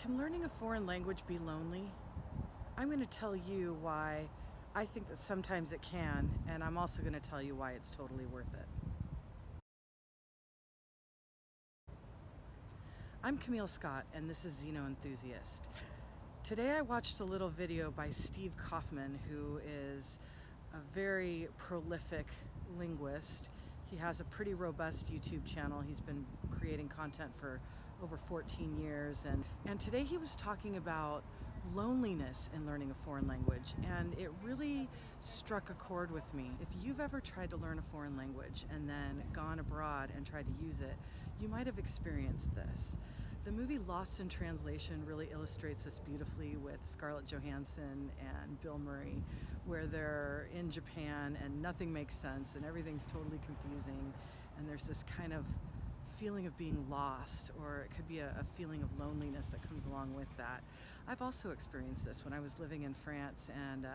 Can learning a foreign language be lonely? I'm going to tell you why I think that sometimes it can, and I'm also going to tell you why it's totally worth it. I'm Camille Scott, and this is Xeno Enthusiast. Today I watched a little video by Steve Kaufmann, who is a very prolific linguist. He has a pretty robust YouTube channel. He's been creating content for over 14 years. And today he was talking about loneliness in learning a foreign language. And it really struck a chord with me. If you've ever tried to learn a foreign language and then gone abroad and tried to use it, you might have experienced this. The movie Lost in Translation really illustrates this beautifully with Scarlett Johansson and Bill Murray, where they're in Japan and nothing makes sense and everything's totally confusing, and there's this kind of feeling of being lost, or it could be a feeling of loneliness that comes along with that. I've also experienced this when I was living in France, and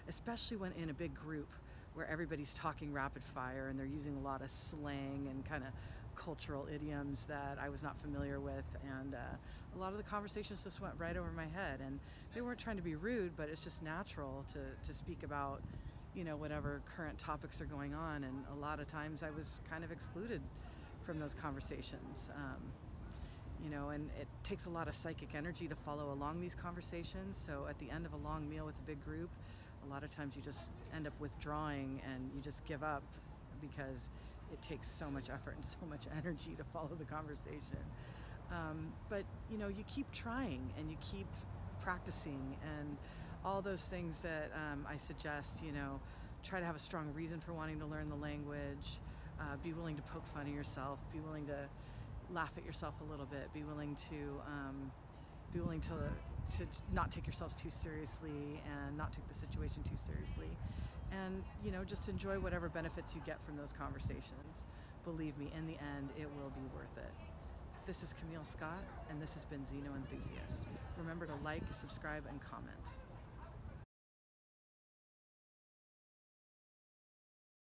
especially when in a big group where everybody's talking rapid fire and they're using a lot of slang and kind of cultural idioms that I was not familiar with, and a lot of the conversations just went right over my head, and they weren't trying to be rude, but it's just natural to speak about, you know, whatever current topics are going on, and a lot of times I was kind of excluded from those conversations. You know, and it takes a lot of psychic energy to follow along these conversations. So at the end of a long meal with a big group, a lot of times you just end up withdrawing and you just give up because it takes so much effort and so much energy to follow the conversation. But, you know, you keep trying and you keep practicing and all those things that I suggest. You know, try to have a strong reason for wanting to learn the language. Be willing to poke fun at yourself. Be willing to laugh at yourself a little bit. Be willing to not take yourselves too seriously and not take the situation too seriously. And, you know, just enjoy whatever benefits you get from those conversations. Believe me, in the end, it will be worth it. This is Camille Scott, and this has been Xeno Enthusiast. Remember to like, subscribe, and comment.